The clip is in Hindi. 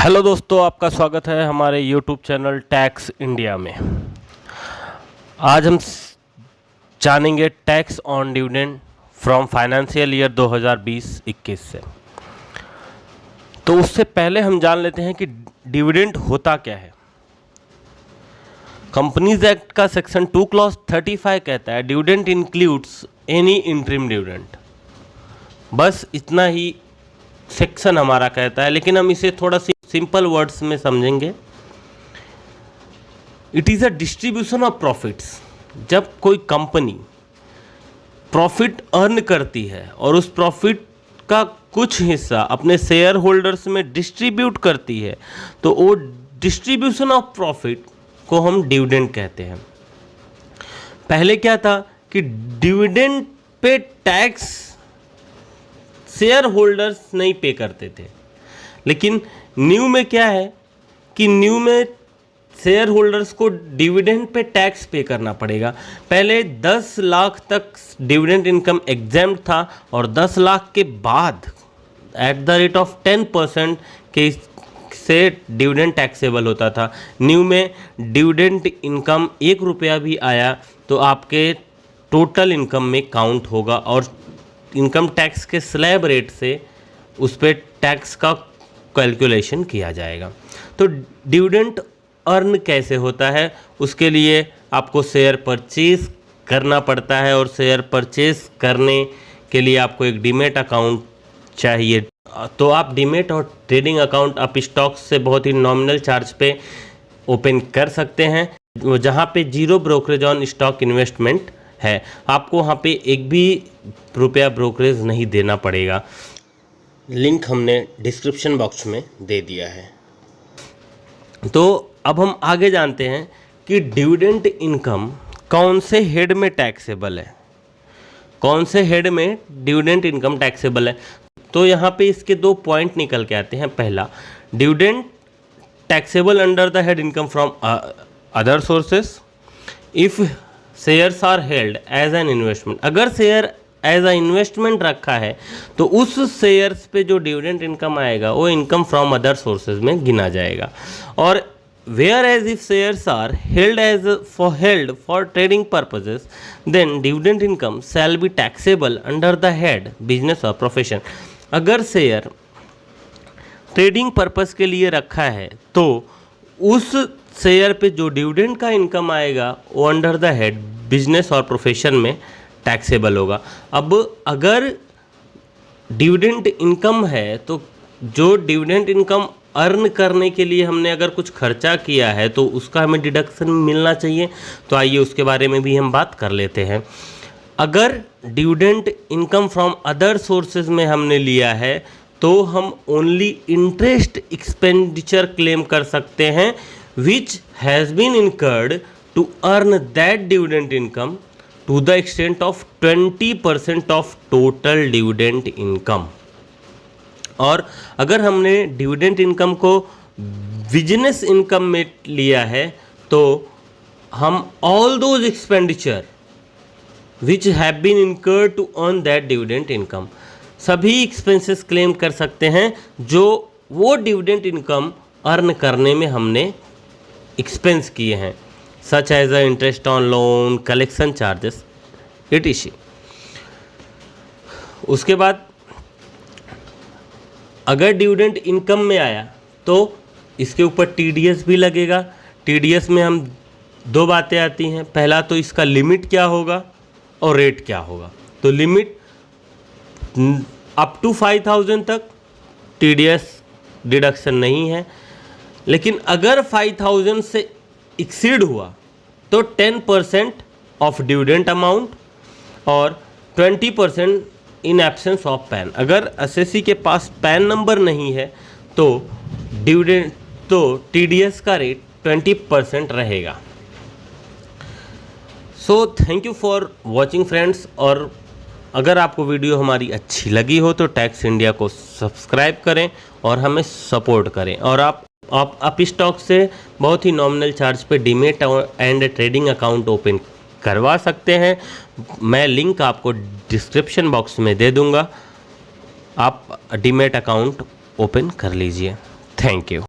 हेलो दोस्तों, आपका स्वागत है हमारे यूट्यूब चैनल टैक्स इंडिया में। आज हम जानेंगे tax on dividend from financial year 2020-21 से। तो उससे पहले हम जान लेते हैं कि डिविडेंड होता क्या है। कंपनीज एक्ट का सेक्शन 2 क्लॉज 35 कहता है dividend includes any interim dividend. बस इतना ही सेक्शन हमारा कहता है, लेकिन हम इसे थोड़ा सिंपल वर्ड्स में समझेंगे। It is a distribution of profits. जब कोई कंपनी प्रॉफिट अर्न करती है और उस प्रॉफिट का कुछ हिस्सा अपने शेयर होल्डर्स में डिस्ट्रीब्यूट करती है, तो वो डिस्ट्रीब्यूशन ऑफ प्रॉफिट को हम डिविडेंड कहते हैं। पहले क्या था कि dividend pay tax share holders नहीं पे करते थे, लेकिन न्यू में क्या है कि न्यू में शेयर होल्डर्स को डिविडेंड पे टैक्स पे करना पड़ेगा। पहले 10 लाख तक डिविडेंड इनकम एग्जेम्प्ट था और 10 लाख के बाद एट द रेट ऑफ 10% के से डिविडेंड टैक्सेबल होता था। न्यू में डिविडेंड इनकम 1 रुपया भी आया तो आपके टोटल इनकम में काउंट होगा और इनकम टैक्स के स्लैब रेट से उस पर टैक्स का कैलकुलेशन किया जाएगा। तो डिविडेंड अर्न कैसे होता है, उसके लिए आपको शेयर परचेज करना पड़ता है और शेयर परचेज करने के लिए आपको एक डीमेट अकाउंट चाहिए। तो आप डीमेट और ट्रेडिंग अकाउंट आप स्टॉक्स से बहुत ही नॉमिनल चार्ज पे ओपन कर सकते हैं, जहाँ पे zero brokerage on stock investment है। आपको वहाँ पे एक भी रुपया ब्रोकरेज नहीं देना पड़ेगा। लिंक हमने डिस्क्रिप्शन बॉक्स में दे दिया है। तो अब हम आगे जानते हैं कि डिविडेंड इनकम कौन से हेड में टैक्सेबल है, कौन से हेड में डिविडेंड इनकम टैक्सेबल है। तो यहाँ पे इसके 2 पॉइंट निकल के आते हैं। पहला, dividend taxable under the head income from other sources if shares are held as an investment. अगर शेयर एज अ इन्वेस्टमेंट रखा है तो उस शेयर्स पे जो डिविडेंड इनकम आएगा वो इनकम फ्रॉम अदर सोर्सेज में गिना जाएगा। और whereas if shares are held for trading purposes then dividend income shall be taxable under the head business और प्रोफेशन। अगर शेयर ट्रेडिंग पर्पस के लिए रखा है तो उस शेयर पे जो डिविडेंड का इनकम आएगा वो अंडर द हेड बिजनेस और प्रोफेशन में टैक्सेबल होगा। अब अगर डिविडेंड इनकम है तो जो डिविडेंड इनकम अर्न करने के लिए हमने अगर कुछ खर्चा किया है तो उसका हमें डिडक्शन मिलना चाहिए। तो आइए उसके बारे में भी हम बात कर लेते हैं। अगर dividend income from other sources में हमने लिया है तो हम ओनली इंटरेस्ट एक्सपेंडिचर क्लेम कर सकते हैं which has been incurred to earn that dividend income to the extent of 20% of total dividend income। और अगर हमने डिविडेंड इनकम को बिजनेस इनकम में लिया है तो हम all those expenditure which have been incurred to earn that dividend income, सभी एक्सपेंसेस क्लेम कर सकते हैं जो वो डिविडेंड इनकम अर्न करने में हमने एक्सपेंस किए हैं, such as the interest on loan, collection charges, etc. उसके बाद अगर डिविडेंड इनकम में आया तो इसके ऊपर टीडीएस भी लगेगा। टीडीएस में हम 2 बातें आती हैं। पहला तो इसका लिमिट क्या होगा और रेट क्या होगा। तो लिमिट अप टू 5000 तक टीडीएस डिडक्शन नहीं है, लेकिन अगर 5000 से एक्सीड हुआ तो 10% ऑफ डिविडेंड अमाउंट और 20% इन एब्सेंस ऑफ पैन। अगर एसएससी के पास पैन नंबर नहीं है तो डिविडेंड तो टीडीएस का रेट 20% रहेगा। So thank you for watching friends. और अगर आपको वीडियो हमारी अच्छी लगी हो तो टैक्स इंडिया को सब्सक्राइब करें और हमें सपोर्ट करें। और आप स्टॉक से बहुत ही नॉमिनल चार्ज पे demat and trading account open करवा सकते हैं। मैं लिंक आपको डिस्क्रिप्शन बॉक्स में दे दूंगा। आप डीमेट अकाउंट ओपन कर लीजिए। Thank you.